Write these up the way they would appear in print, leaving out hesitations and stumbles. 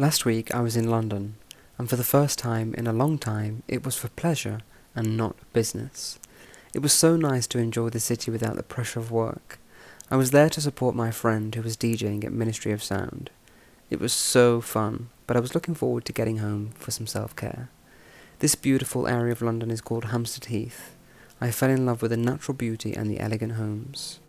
Last week I was in London, and for the first time in a long time it was for pleasure and not business. It was so nice to enjoy the city without the pressure of work. I was there to support my friend who was DJing at Ministry of Sound. It was so fun, but I was looking forward to getting home for some self-care. This beautiful area of London is called Hampstead Heath. I fell in love with the natural beauty and the elegant homes.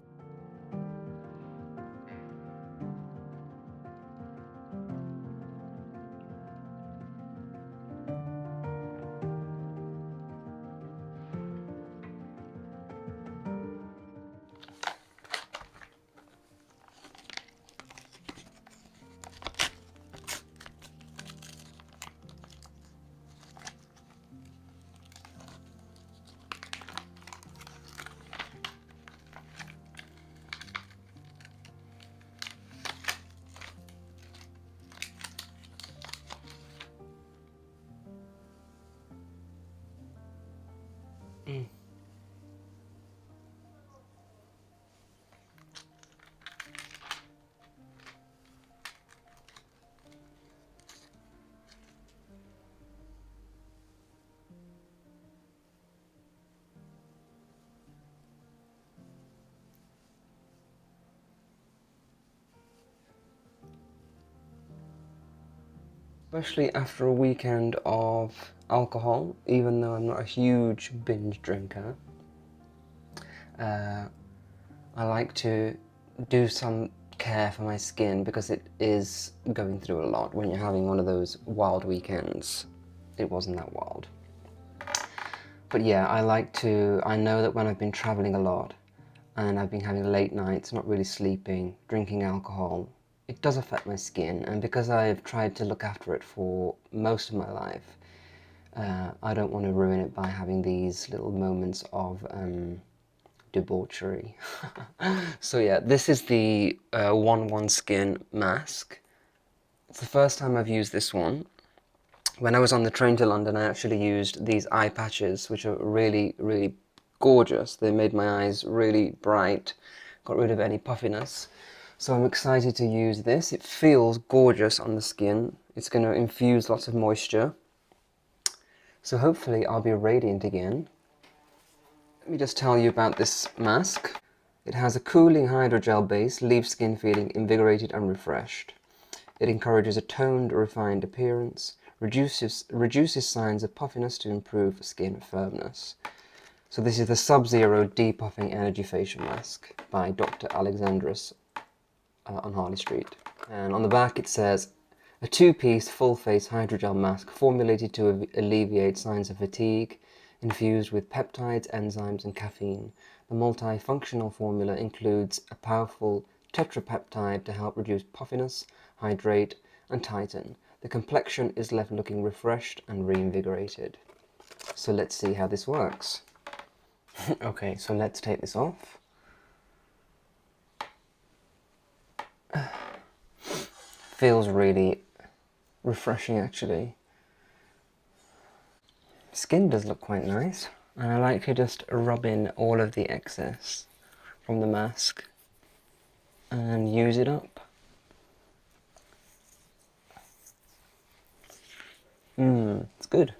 Especially after a weekend of alcohol, even though I'm not a huge binge drinker, I like to do some care for my skin because it is going through a lot when you're having one of those wild weekends. It wasn't that wild. But yeah, I know that when I've been traveling a lot and I've been having late nights, not really sleeping, drinking alcohol, it does affect my skin, and because I've tried to look after it for most of my life, I don't want to ruin it by having these little moments of debauchery. So yeah, this is the 1-1 Skin mask. It's the first time I've used this one. When I was on the train to London, I actually used these eye patches, which are really, really gorgeous. They made my eyes really bright, got rid of any puffiness. So I'm excited to use this. It feels gorgeous on the skin. It's going to infuse lots of moisture. So hopefully I'll be radiant again. Let me just tell you about this mask. It has a cooling hydrogel base, leaves skin feeling invigorated and refreshed. It encourages a toned, refined appearance, reduces signs of puffiness to improve skin firmness. So this is the Subzero Depopping Energy Facial Mask by Dr. Alexandros on Harley Street. And on the back it says, a 2-piece full-face hydrogel mask formulated to alleviate signs of fatigue, infused with peptides, enzymes and caffeine. The multifunctional formula includes a powerful tetrapeptide to help reduce puffiness, hydrate and tighten. The complexion is left looking refreshed and reinvigorated. So let's see how this works. Okay, so let's take this off. Feels really refreshing actually. Skin does look quite nice, and I like to just rub in all of the excess from the mask and use it up. It's good.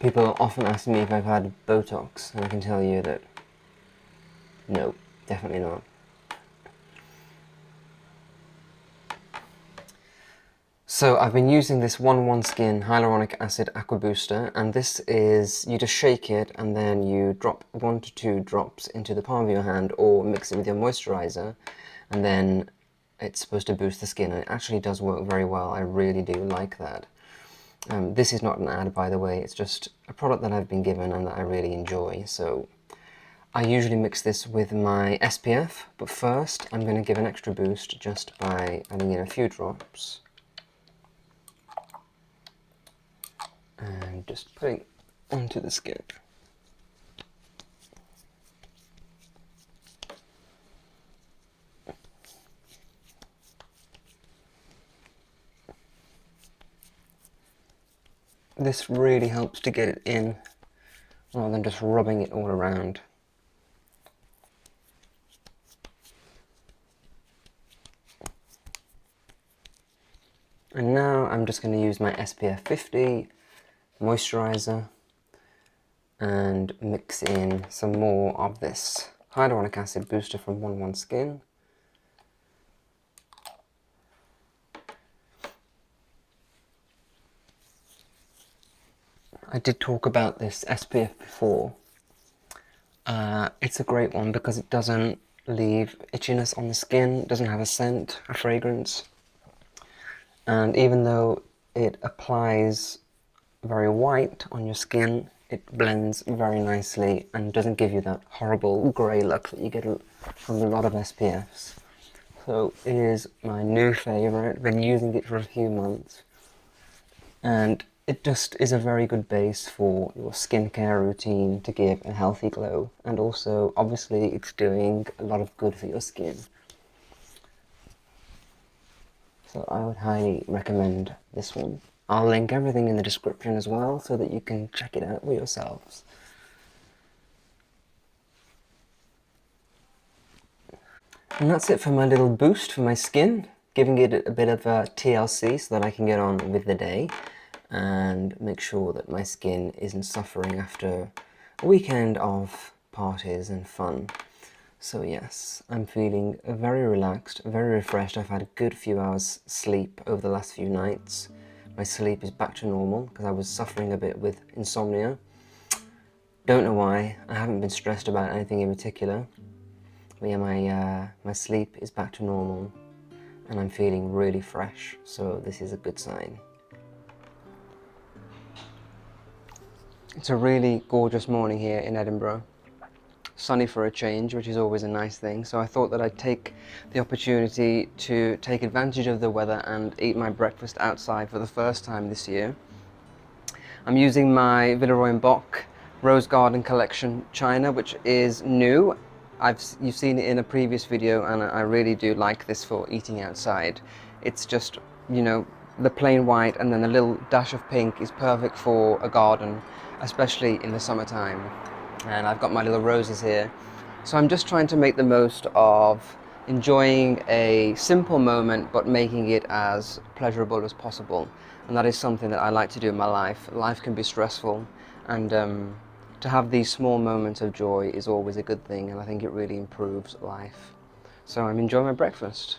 People often ask me if I've had Botox, and I can tell you that no, definitely not. So I've been using this 1-1 Skin Hyaluronic Acid Aqua Booster, and this is, you just shake it and then you drop 1 to 2 drops into the palm of your hand or mix it with your moisturizer, and then it's supposed to boost the skin, and it actually does work very well. I really do like that. This is not an ad, by the way, it's just a product that I've been given and that I really enjoy. So I usually mix this with my SPF, but first I'm going to give an extra boost just by adding in a few drops. And just putting onto the skin. This really helps to get it in rather than just rubbing it all around. And now I'm just going to use my SPF 50 moisturizer and mix in some more of this hyaluronic acid booster from 1-1 Skin. I did talk about this SPF before. It's a great one because it doesn't leave itchiness on the skin, it doesn't have a scent, a fragrance. And even though it applies very white on your skin, it blends very nicely and doesn't give you that horrible grey look that you get from a lot of SPFs. So it is my new favourite. I've been using it for a few months, and it just is a very good base for your skincare routine to give a healthy glow, and also obviously it's doing a lot of good for your skin. So I would highly recommend this one. I'll link everything in the description as well so that you can check it out for yourselves. And that's it for my little boost for my skin, giving it a bit of a TLC so that I can get on with the day and make sure that my skin isn't suffering after a weekend of parties and fun. So yes, I'm feeling very relaxed, very refreshed. I've had a good few hours sleep over the last few nights. My sleep is back to normal because I was suffering a bit with insomnia. Don't know why. I haven't been stressed about anything in particular. But yeah, my sleep is back to normal and I'm feeling really fresh, so this is a good sign. It's a really gorgeous morning here in Edinburgh. Sunny for a change, which is always a nice thing, so I thought that I'd take the opportunity to take advantage of the weather and eat my breakfast outside for the first time this year. I'm using my Villeroy & Boch Rose Garden Collection China, which is new. You've seen it in a previous video, and I really do like this for eating outside. It's just, you know, the plain white and then a little dash of pink is perfect for a garden, especially in the summertime. And I've got my little roses here. So I'm just trying to make the most of enjoying a simple moment, but making it as pleasurable as possible. And that is something that I like to do in my life. Life can be stressful, and to have these small moments of joy is always a good thing, and I think it really improves life. So I'm enjoying my breakfast.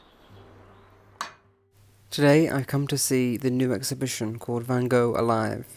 Today I've come to see the new exhibition called Van Gogh Alive.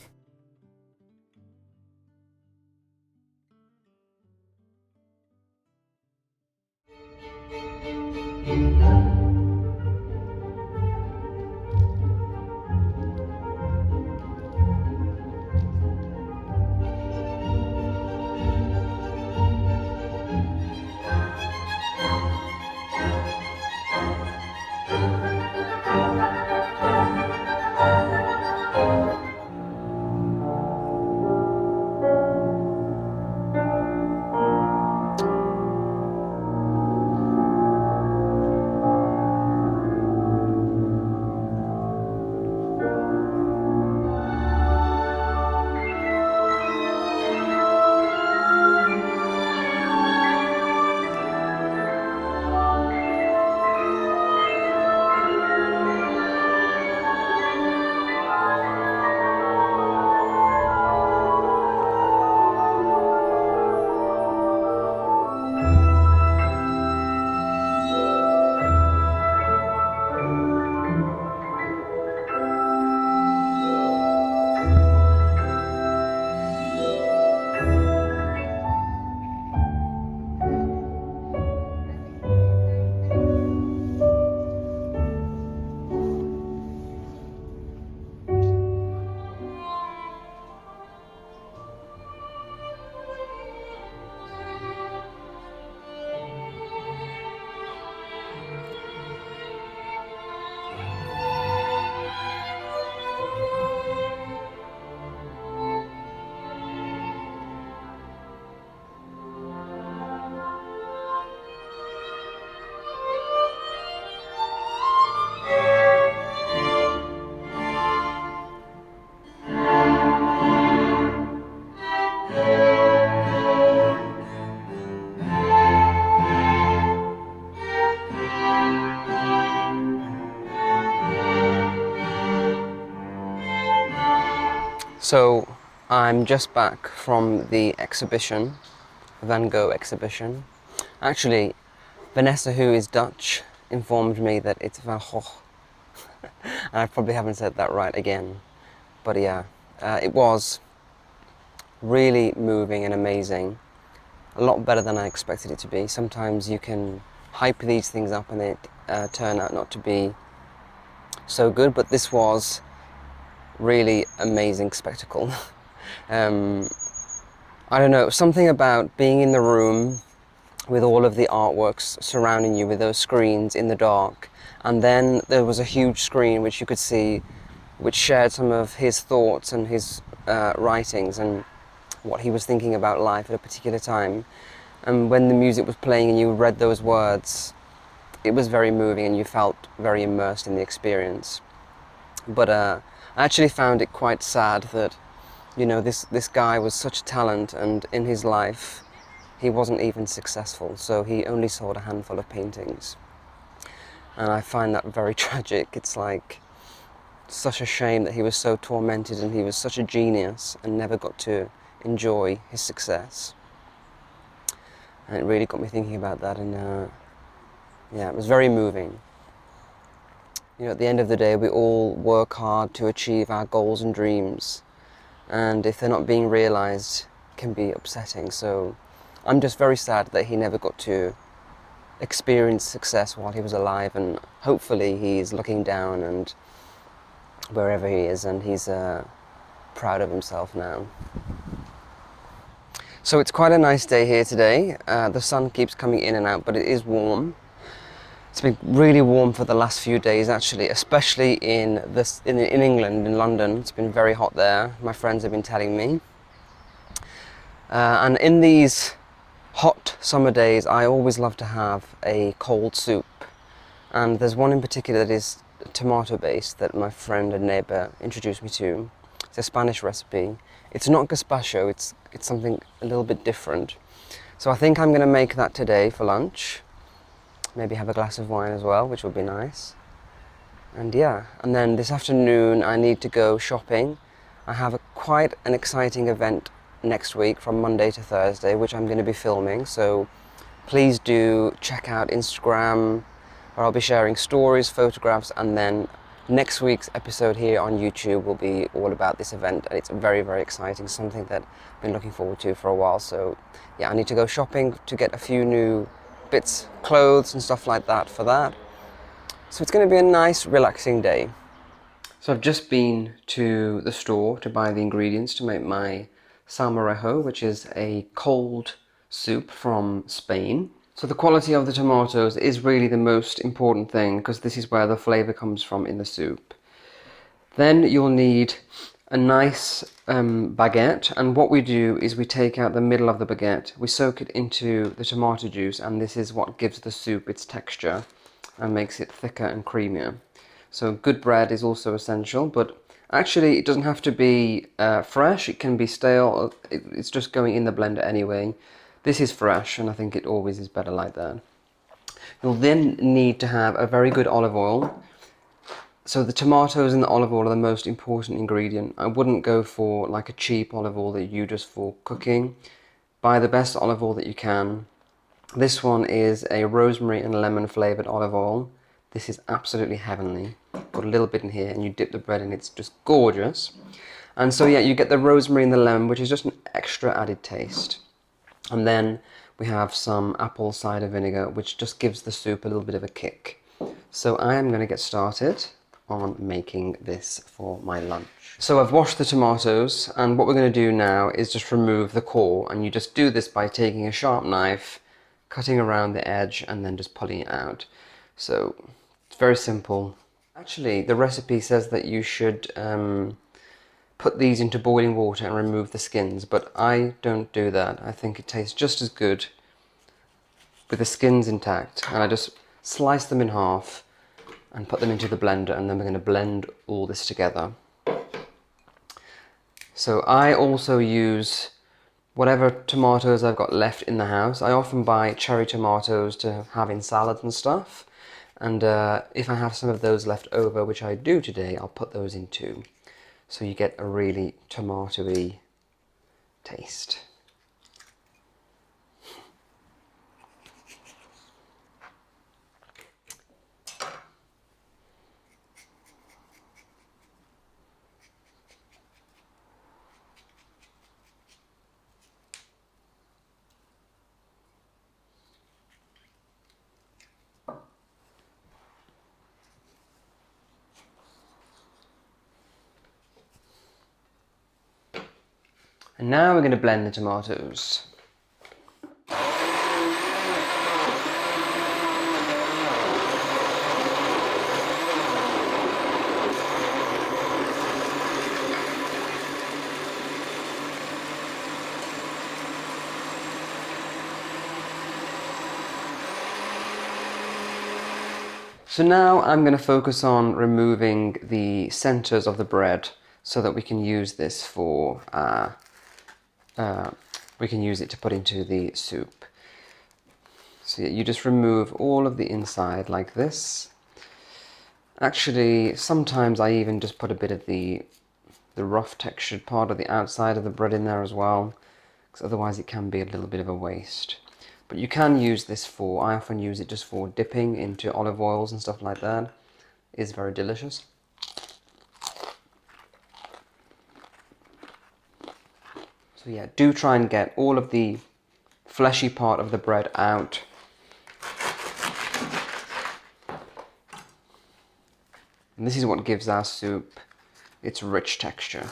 So I'm just back from the exhibition, Van Gogh exhibition. Actually, Vanessa, who is Dutch, informed me that it's Van Gogh. And I probably haven't said that right again. But yeah, it was really moving and amazing. A lot better than I expected it to be. Sometimes you can hype these things up and it turn out not to be so good, but this was really amazing spectacle. I don't know, something about being in the room with all of the artworks surrounding you with those screens in the dark, and then there was a huge screen which you could see, which shared some of his thoughts and his writings and what he was thinking about life at a particular time. And when the music was playing and you read those words, it was very moving and you felt very immersed in the experience. But I actually found it quite sad that, you know, this guy was such a talent, and in his life he wasn't even successful, so he only sold a handful of paintings. And I find that very tragic. It's like such a shame that he was so tormented and he was such a genius and never got to enjoy his success. And it really got me thinking about that, and yeah, it was very moving. You know, at the end of the day, we all work hard to achieve our goals and dreams, and if they're not being realized, it can be upsetting. So I'm just very sad that he never got to experience success while he was alive, and hopefully he's looking down and wherever he is, and he's proud of himself now. So it's quite a nice day here today. The sun keeps coming in and out, but it is warm. It's been really warm for the last few days, actually, especially in England, in London. It's been very hot there. My friends have been telling me. And in these hot summer days, I always love to have a cold soup. And there's one in particular that is tomato-based that my friend and neighbour introduced me to. It's a Spanish recipe. It's not gazpacho, it's something a little bit different. So I think I'm going to make that today for lunch. Maybe have a glass of wine as well, which would be nice. And yeah, and then this afternoon I need to go shopping. I have quite an exciting event next week from Monday to Thursday, which I'm going to be filming. So please do check out Instagram, where I'll be sharing stories, photographs, and then next week's episode here on YouTube will be all about this event, and it's very, very exciting, something that I've been looking forward to for a while. So yeah, I need to go shopping to get a few new bits, clothes and stuff like that for that. So it's going to be a nice, relaxing day. So I've just been to the store to buy the ingredients to make my salmorejo, which is a cold soup from Spain. So the quality of the tomatoes is really the most important thing, because this is where the flavour comes from in the soup. Then you'll need a nice baguette, and what we do is we take out the middle of the baguette, we soak it into the tomato juice, and this is what gives the soup its texture and makes it thicker and creamier. So good bread is also essential, but actually it doesn't have to be fresh, it can be stale, it's just going in the blender anyway. This is fresh, and I think it always is better like that. You'll then need to have a very good olive oil. So the tomatoes and the olive oil are the most important ingredient. I wouldn't go for like a cheap olive oil that you use just for cooking. Buy the best olive oil that you can. This one is a rosemary and lemon flavoured olive oil. This is absolutely heavenly. Put a little bit in here and you dip the bread in, it's just gorgeous. And so yeah, you get the rosemary and the lemon, which is just an extra added taste. And then we have some apple cider vinegar, which just gives the soup a little bit of a kick. So I am going to get started on making this for my lunch. So I've washed the tomatoes, and what we're going to do now is just remove the core, and you just do this by taking a sharp knife, cutting around the edge, and then just pulling it out. So it's very simple. Actually, the recipe says that you should put these into boiling water and remove the skins, but I don't do that. I think it tastes just as good with the skins intact, and I just slice them in half and put them into the blender, and then we're going to blend all this together. So I also use whatever tomatoes I've got left in the house. I often buy cherry tomatoes to have in salads and stuff, and if I have some of those left over, which I do today, I'll put those in too. so you get a really tomatoey taste. And now we're going to blend the tomatoes. So now I'm going to focus on removing the centers of the bread so that we can use this for we can use it to put into the soup. So you just remove all of the inside like this. Actually, sometimes I even just put a bit of the rough textured part of the outside of the bread in there as well, because otherwise it can be a little bit of a waste. But you can use this for, I often use it just for dipping into olive oils and stuff like that. It is very delicious. So yeah, do try and get all of the fleshy part of the bread out. And this is what gives our soup its rich texture.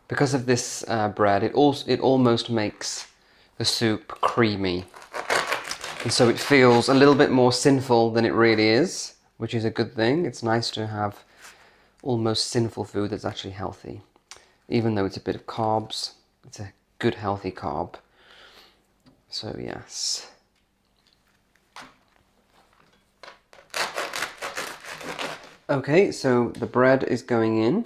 Because of this bread, it almost makes the soup creamy. And so it feels a little bit more sinful than it really is, which is a good thing. It's nice to have almost sinful food that's actually healthy. Even though it's a bit of carbs, it's a good healthy carb. So yes. Okay, so the bread is going in.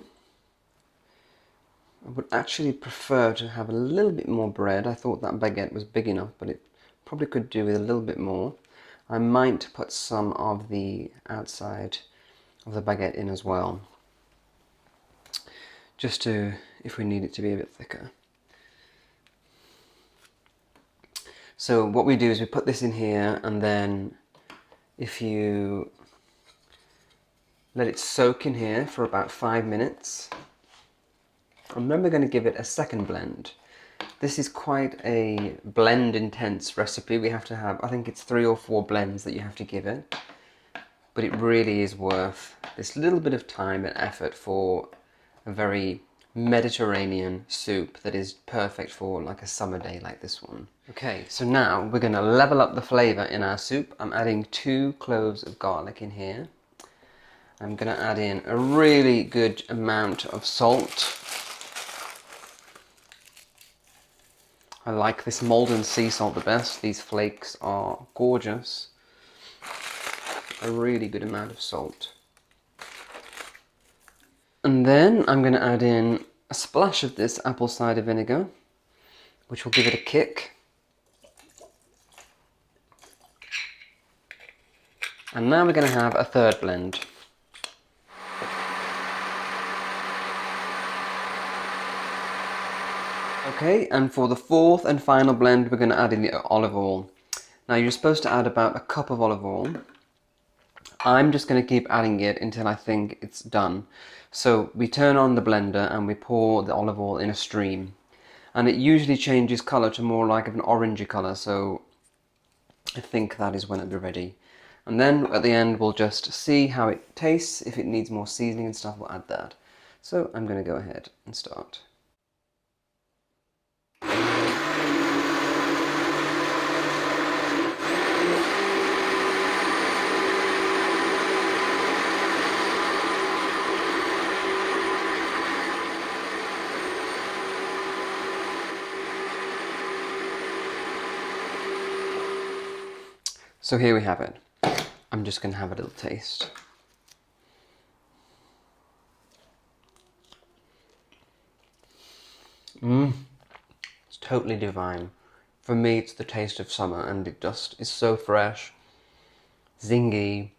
I would actually prefer to have a little bit more bread. I thought that baguette was big enough, but it probably could do with a little bit more. I might put some of the outside of the baguette in as well, just to, if we need it to be a bit thicker. So what we do is we put this in here, and then if you let it soak in here for about 5 minutes, and then we're going to give it a second blend. This is quite a blend intense recipe. We have to have, I think it's 3 or 4 blends that you have to give it, but it really is worth this little bit of time and effort for a very Mediterranean soup that is perfect for like a summer day like this one. Okay, so now we're going to level up the flavour in our soup. I'm adding 2 cloves of garlic in here. I'm going to add in a really good amount of salt. I like this Malden sea salt the best. These flakes are gorgeous. A really good amount of salt. And then I'm going to add in a splash of this apple cider vinegar, which will give it a kick. And now we're going to have a third blend. Okay, and for the fourth and final blend, we're going to add in the olive oil. Now you're supposed to add about a cup of olive oil. I'm just going to keep adding it until I think it's done. So we turn on the blender and we pour the olive oil in a stream. And it usually changes colour to more like an orangey colour, so I think that is when it'll be ready. And then at the end we'll just see how it tastes. If it needs more seasoning and stuff, we'll add that. So I'm going to go ahead and start. So here we have it. I'm just going to have a little taste. It's totally divine. For me, it's the taste of summer, and it just is so fresh, zingy,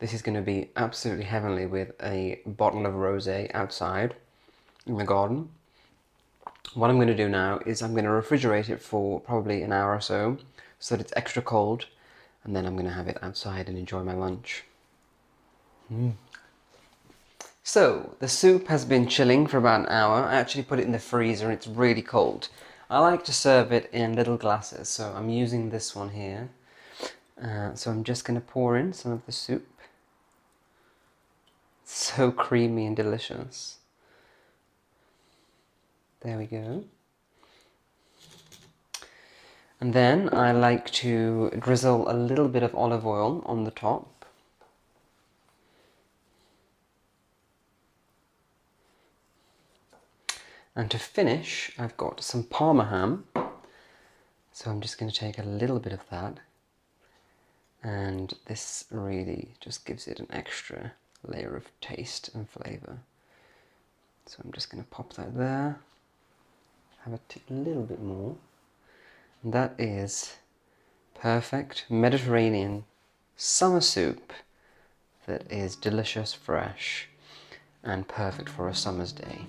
This is going to be absolutely heavenly with a bottle of rosé outside in the garden. What I'm going to do now is I'm going to refrigerate it for probably an hour or so that it's extra cold, and then I'm going to have it outside and enjoy my lunch. So, the soup has been chilling for about an hour. I actually put it in the freezer and it's really cold. I like to serve it in little glasses, so I'm using this one here. So I'm just going to pour in some of the soup. It's so creamy and delicious. There we go. And then I like to drizzle a little bit of olive oil on the top. And to finish, I've got some Parma ham. So I'm just going to take a little bit of that. And this really just gives it an extra layer of taste and flavour. So I'm just going to pop that there. Have a little bit more. And that is perfect Mediterranean summer soup that is delicious, fresh, and perfect for a summer's day.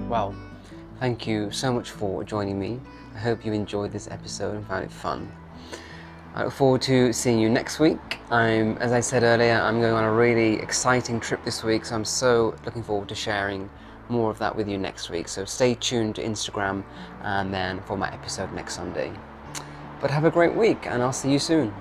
Well, thank you so much for joining me. I hope you enjoyed this episode and found it fun. I look forward to seeing you next week. As I said earlier, I'm going on a really exciting trip this week, so I'm so looking forward to sharing more of that with you next week. So stay tuned to Instagram and then for my episode next Sunday. But have a great week, and I'll see you soon.